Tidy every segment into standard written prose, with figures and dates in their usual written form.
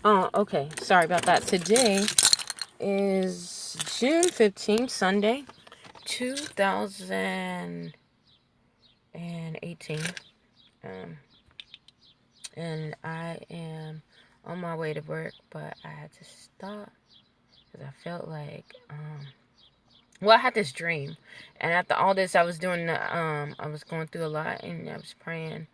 Oh, okay. Sorry about that. Today is June 15th, Sunday, 2018. Um, and I am on my way to work, but I had to stop because I felt like, well, I had this dream. And after all this, I was doing, I was going through a lot and I was praying.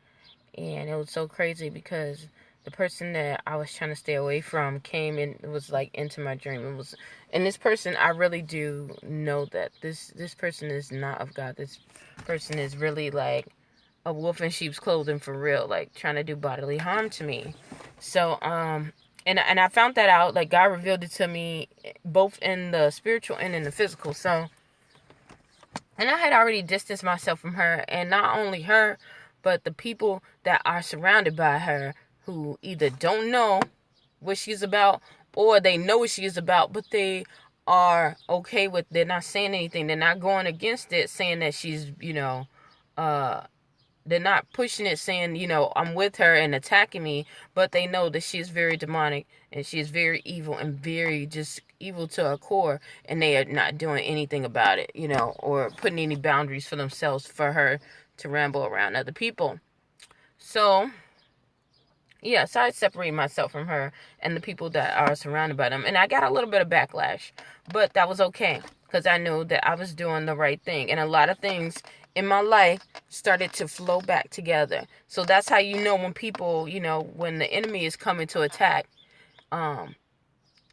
And it was so crazy because the person that I was trying to stay away from came and was like into my dream. It was, and this person, I really do know that this person is not of God. This person is really like a wolf in sheep's clothing for real, like trying to do bodily harm to me. So and I found that out, like God revealed it to me both in the spiritual and in the physical. So, and I had already distanced myself from her, and not only her, but the people that are surrounded by her who either don't know what she's about or they know what she's about, but they are okay with, they're not saying anything. They're not going against it, saying that she's, uh, they're not pushing it saying, I'm with her and attacking me, but they know that she's very demonic and she's very evil and very just evil to her core, and they are not doing anything about it, or putting any boundaries for themselves for her to ramble around other people. So, yeah, so I separated myself from her and the people that are surrounded by them. And I got a little bit of backlash, but that was okay because I knew that I was doing the right thing. And a lot of things in my life started to flow back together. So that's how you know when people, when the enemy is coming to attack, um,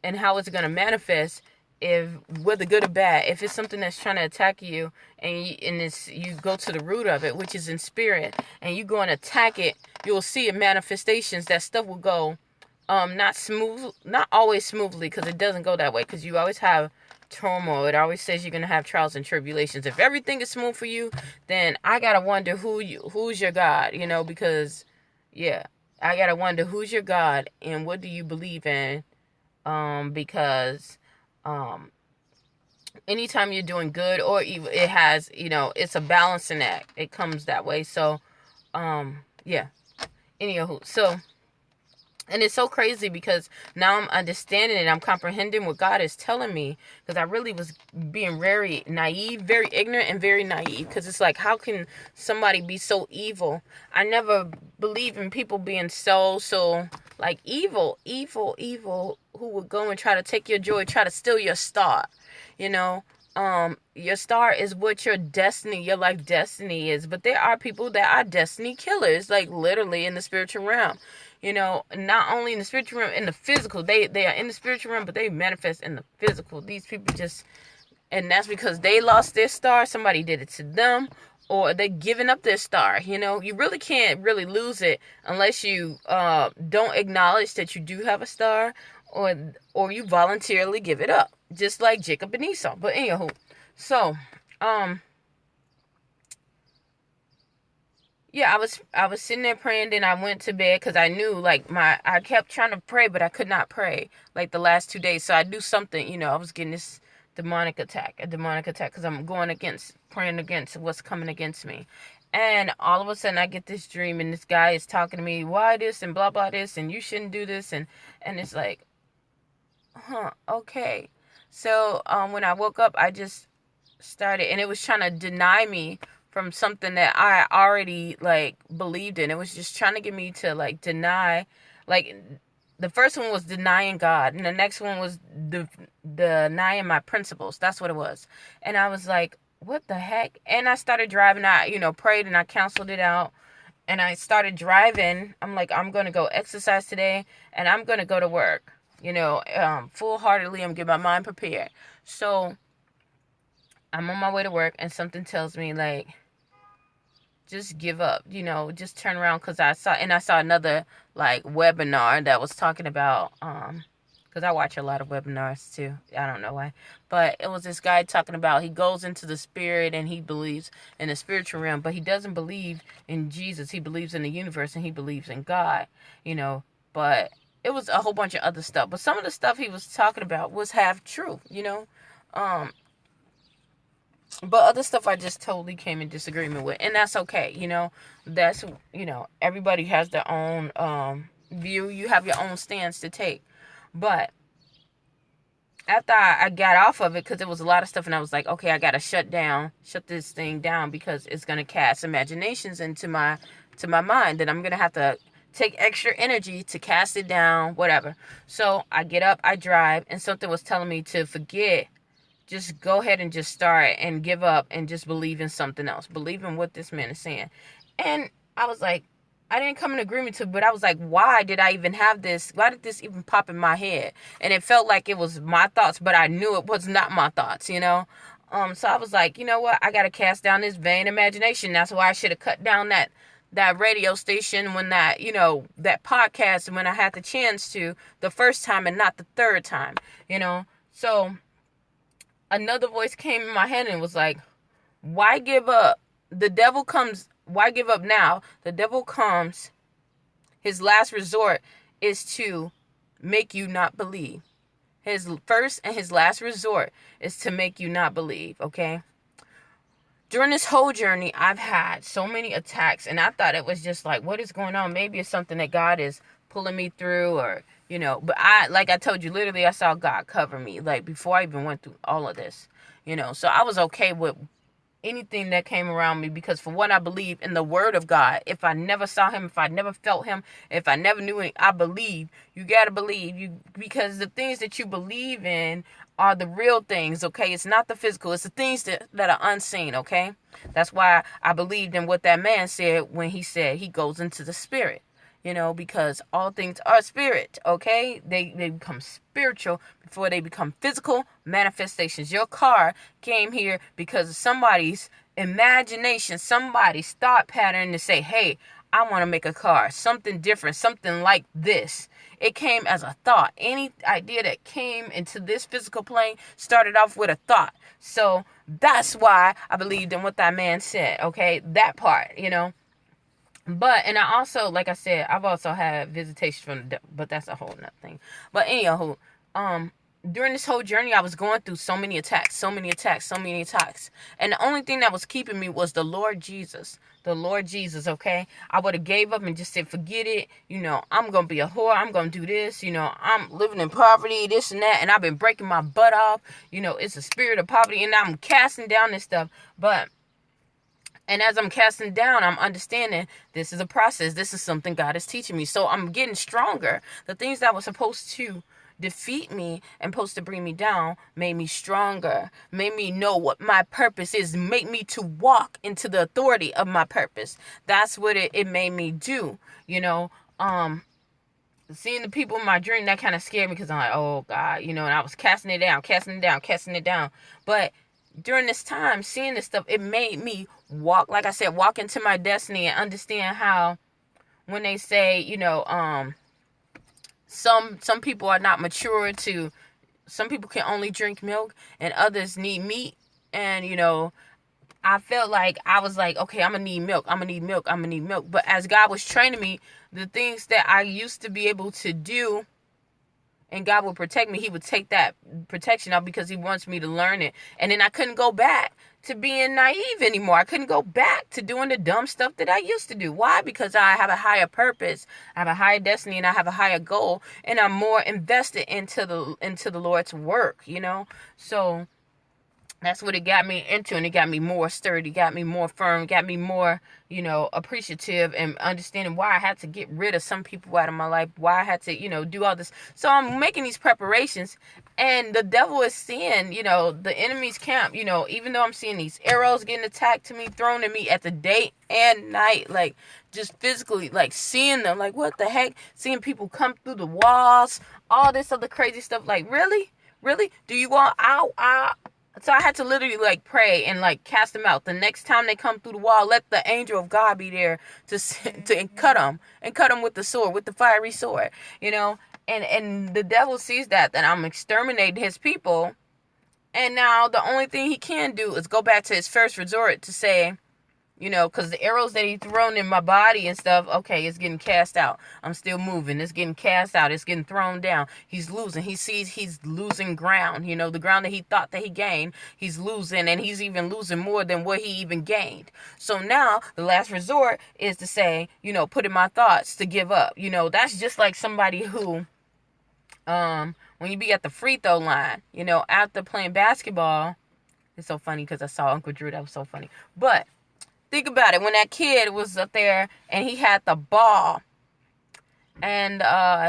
and how it's going to manifest, if whether good or bad, if it's something that's trying to attack you, and it's, you go to the root of it, which is in spirit, and you go and attack it, you'll see in manifestations that stuff will go not always smoothly, because it doesn't go that way, because you always have turmoil. It always says you're gonna have trials and tribulations. If everything is smooth for you, then I gotta wonder who's your God, because yeah, I gotta wonder who's your God and what do you believe in, because um anytime you're doing good or evil, it has, it's a balancing act. It comes that way. So yeah, anywho, so, and it's so crazy because now I'm understanding it. I'm comprehending what God is telling me, because I really was being very naive, very ignorant, and very naive. Because it's like, how can somebody be so evil? I never believed in people being so like evil, who would go and try to take your joy, try to steal your star. You know, your star is what your destiny, your life destiny is. But there are people that are destiny killers, like literally in the spiritual realm. Not only in the spiritual realm, in the physical. They are in the spiritual realm, but they manifest in the physical. These people just, and that's because they lost their star. Somebody did it to them, or they're giving up their star. You really can't really lose it unless you don't acknowledge that you do have a star, or you voluntarily give it up, just like Jacob and Esau. But anywho, so um yeah, I was sitting there praying, then I went to bed because I knew, like, I kept trying to pray, but I could not pray like the last 2 days. So I do something, I was getting this a demonic attack, because I'm praying against what's coming against me. And all of a sudden I get this dream, and this guy is talking to me, why this and blah blah this, and you shouldn't do this, and it's like, okay. So when I woke up, I just started, and it was trying to deny me from something that I already like believed in. It was just trying to get me to like deny, like, the first one was denying God, and the next one was denying my principles. That's what it was. And I was like, what the heck? And I started driving. I prayed and I counseled it out, and I started driving. I'm like, I'm gonna go exercise today, and I'm gonna go to work. Full heartedly. I'm getting my mind prepared. So I'm on my way to work, and something tells me, like, just give up, just turn around, because I saw another, like, webinar that was talking about, because I watch a lot of webinars too. I don't know why, but it was this guy talking about, he goes into the spirit and he believes in the spiritual realm, but he doesn't believe in Jesus. He believes in the universe and he believes in God, but it was a whole bunch of other stuff. But some of the stuff he was talking about was half true, um but other stuff I just totally came in disagreement with, and that's okay. That's, everybody has their own view. You have your own stance to take. But after I got off of it, because there was a lot of stuff, and I was like, okay, I gotta shut this thing down, because it's gonna cast imaginations into my mind that I'm gonna have to take extra energy to cast it down, whatever. So I get up, I drive, and something was telling me to forget. Just go ahead and just start and give up and just believe in something else. Believe in what this man is saying. And I was like, I didn't come in agreement to, but I was like, why did I even have this? Why did this even pop in my head? And it felt like it was my thoughts, but I knew it was not my thoughts, you know? So I was like, you know what? I got to cast down this vain imagination. That's why I should have cut down that radio station when that, you know, that podcast, when I had the chance to, the first time and not the third time, you know? So another voice came in my head and was like, why give up? The devil comes. Why give up now? The devil comes. His last resort is to make you not believe. His first and his last resort is to make you not believe, okay? During this whole journey, I've had so many attacks, and I thought it was just like, what is going on? Maybe it's something that God is pulling me through, or, you know, but like I told you, literally, I saw God cover me, like, before I even went through all of this, you know, so I was okay with anything that came around me, because for what I believe in the word of God, if I never saw him, if I never felt him, if I never knew it, I believe. You got to believe, you, because the things that you believe in are the real things, okay? It's not the physical, it's the things that are unseen, okay? That's why I believed in what that man said when he said he goes into the spirit. You know, because all things are spirit, okay? They become spiritual before they become physical manifestations. Your car came here because of somebody's imagination, somebody's thought pattern to say, hey, I want to make a car, something different, something like this. It came as a thought. Any idea that came into this physical plane started off with a thought. So that's why I believed in what that man said, okay? That part, you know. But, and I also, like I said, I've also had visitation from the devil, but that's a whole nother thing. But anyhow, during this whole journey, I was going through so many attacks. And the only thing that was keeping me was the Lord Jesus. The Lord Jesus, okay? I would have gave up and just said, forget it. You know, I'm going to be a whore. I'm going to do this. You know, I'm living in poverty, this and that. And I've been breaking my butt off. You know, it's a spirit of poverty. And I'm casting down this stuff. And as I'm casting down, I'm understanding this is a process. This is something God is teaching me. So I'm getting stronger. The things that were supposed to defeat me and supposed to bring me down made me stronger, made me know what my purpose is, made me to walk into the authority of my purpose. That's what it made me do, you know. Seeing the people in my dream, that kind of scared me, because I'm like, oh God, you know, and I was casting it down. But during this time, seeing this stuff, it made me walk, like I said, walk into my destiny, and understand how, when they say, you know, some people are not mature to, some people can only drink milk and others need meat. And, you know, I felt like, I was like, okay, I'm gonna need milk. But as God was training me, the things that I used to be able to do, and God would protect me, he would take that protection out, because he wants me to learn it. And then I couldn't go back to being naive anymore. I couldn't go back to doing the dumb stuff that I used to do. Why? Because I have a higher purpose, I have a higher destiny, and I have a higher goal, and I'm more invested into the Lord's work, you know? So that's what it got me into, and it got me more sturdy, got me more firm, got me more, you know, appreciative, and understanding why I had to get rid of some people out of my life, why I had to, you know, do all this. So I'm making these preparations, and the devil is seeing, you know, the enemy's camp, you know, even though I'm seeing these arrows getting attacked to me, thrown at me at the day and night, like, just physically, like, seeing them, like, what the heck, seeing people come through the walls, all this other crazy stuff, like, really? Do you want out? So I had to literally, like, pray and, like, cast them out. The next time they come through the wall, let the angel of God be there to cut them, and cut them with the sword, with the fiery sword, you know. And the devil sees that I'm exterminating his people. And now the only thing he can do is go back to his first resort to say, Because the arrows that he thrown in my body and stuff, okay, it's getting cast out. I'm still moving. It's getting cast out. It's getting thrown down. He's losing. He sees he's losing ground. The ground that he thought that he gained, he's losing, and he's even losing more than what he even gained. So now the last resort is to say, put in my thoughts to give up. That's just like somebody who, when you be at the free throw line, after playing basketball. It's so funny because I saw Uncle Drew. That was so funny. But think about it. When that kid was up there and he had the ball, and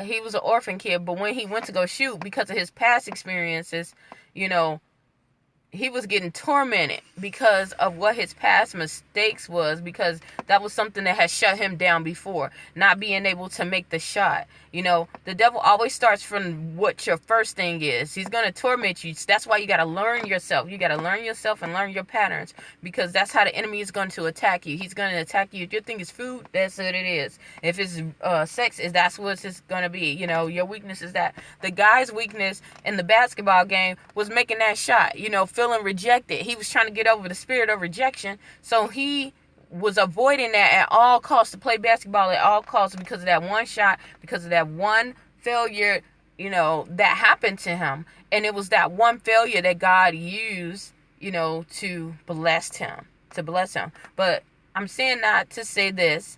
he was an orphan kid, but when he went to go shoot, because of his past experiences, he was getting tormented because of what his past mistakes was, because that was something that had shut him down before, not being able to make the shot. The devil always starts from what your first thing is. He's going to torment you. That's why you got to learn yourself. You got to learn yourself and learn your patterns, because that's how the enemy is going to attack you. He's going to attack you. If your thing is food, that's what it is. If it's sex, that's what it's going to be. Your weakness is that. The guy's weakness in the basketball game was making that shot, feeling rejected. He was trying to get over the spirit of rejection. So he was avoiding that at all costs, to play basketball at all costs, because of that one shot, because of that one failure, that happened to him. And it was that one failure that God used, to bless him. But I'm saying that to say this.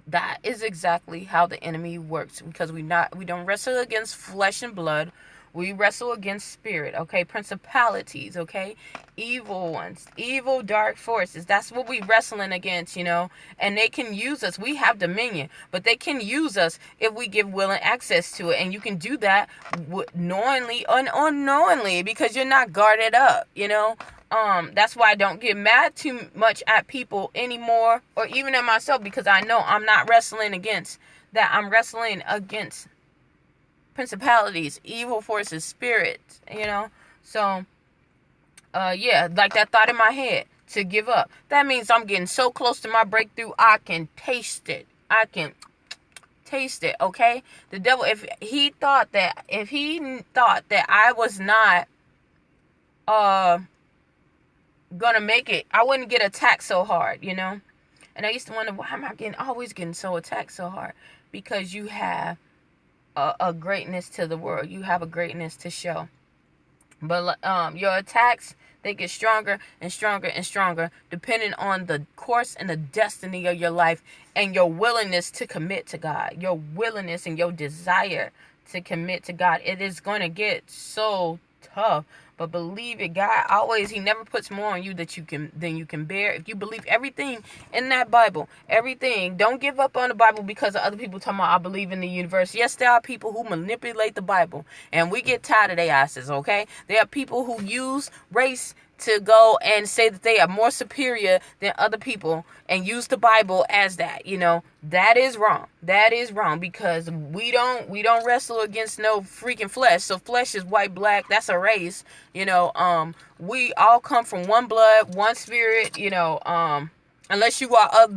That is exactly how the enemy works, because we don't wrestle against flesh and blood. We wrestle against spirit, okay? Principalities, okay? Evil ones, evil dark forces. That's what we wrestling against, and they can use us. We have dominion, but they can use us if we give will and access to it. And you can do that knowingly or unknowingly, because you're not guarded up, that's why I don't get mad too much at people anymore, or even at myself, because I know I'm not wrestling against that. I'm wrestling against principalities, evil forces, spirits, So, yeah, like that thought in my head to give up. That means I'm getting so close to my breakthrough, I can taste it. I can taste it, okay? The devil, if he thought that I was not, gonna make it, I wouldn't get attacked so hard, And I used to wonder, why am I always getting so attacked so hard? Because you have a greatness to the world. You have a greatness to show. But your attacks, they get stronger and stronger and stronger, depending on the course and the destiny of your life, and your willingness to commit to God. Your willingness and your desire to commit to God. It is going to get so tough. But believe it, God always, he never puts more on you than you can bear. If you believe everything in that Bible, everything, don't give up on the Bible because of other people talking about, I believe in the universe. Yes, there are people who manipulate the Bible, and we get tired of their asses, okay? There are people who use race to go and say that they are more superior than other people and use the Bible as that. That is wrong. That is wrong, because we don't wrestle against no freaking flesh. So flesh is white, black, that's a race. We all come from one blood, one spirit, unless you are of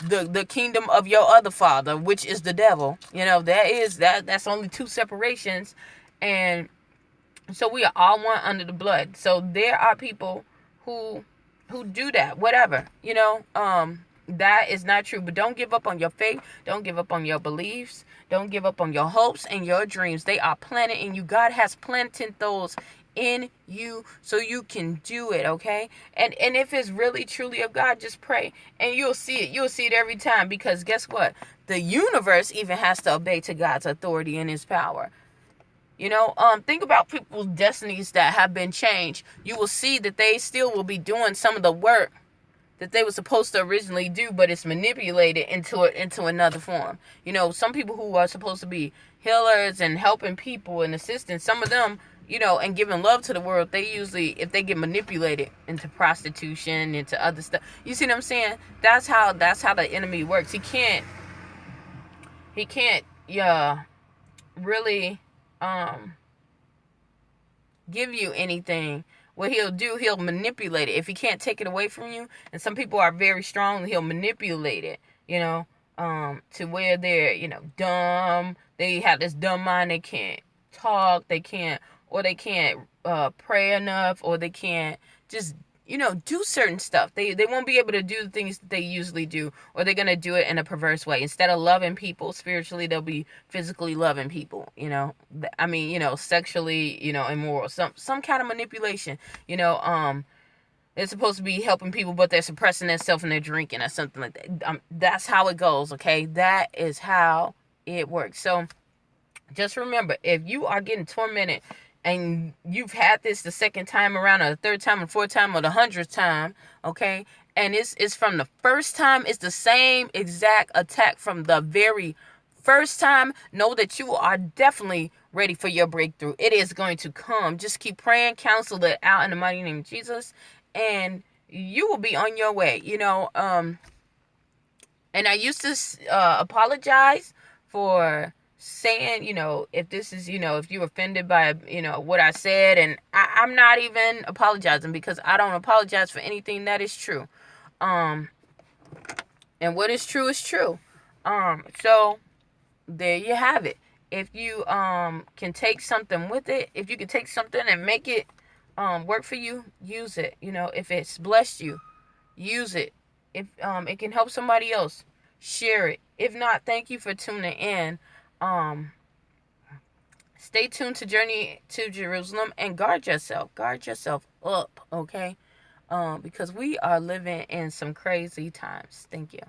the kingdom of your other father, which is the devil. That's only two separations. And so we are all one under the blood. So there are people who do that, whatever, that is not true. But don't give up on your faith. Don't give up on your beliefs. Don't give up on your hopes and your dreams. They are planted in you. God has planted those in you so you can do it, okay? And if it's really truly of God, just pray and you'll see it. You'll see it every time, because guess what? The universe even has to obey to God's authority and his power. Think about people's destinies that have been changed. You will see that they still will be doing some of the work that they were supposed to originally do, but it's manipulated into another form. Some people who are supposed to be healers and helping people and assisting, some of them, and giving love to the world, they usually, if they get manipulated into prostitution, into other stuff. You see what I'm saying? That's how the enemy works. He can't really give you anything. What he'll do, he'll manipulate it. If he can't take it away from you, and some people are very strong, he'll manipulate it, to where they're, dumb. They have this dumb mind. They can't talk. They can't pray enough, or they can't just do certain stuff. They won't be able to do the things that they usually do, or they're going to do it in a perverse way. Instead of loving people spiritually, they'll be physically loving people, sexually, immoral, some kind of manipulation, they're supposed to be helping people, but they're suppressing themselves and they're drinking or something like that. That's how it goes, okay? That is how it works. So just remember, if you are getting tormented and you've had this the second time around, or the third time, or fourth time, or the 100th time, okay, and it's from the first time, it's the same exact attack from the very first time, know that you are definitely ready for your breakthrough. It is going to come. Just keep praying, counsel it out in the mighty name of Jesus, and you will be on your way. And I used to apologize for saying, if this is, if you're offended by, what I said, and I'm not even apologizing, because I don't apologize for anything that is true. And what is true is true. So there you have it. If you can take something with it, if you can take something and make it work for you, use it. If it's blessed you, use it. If it can help somebody else, share it. If not, thank you for tuning in. Stay tuned to Journey to Jerusalem, and guard yourself up, okay? Because we are living in some crazy times. Thank you.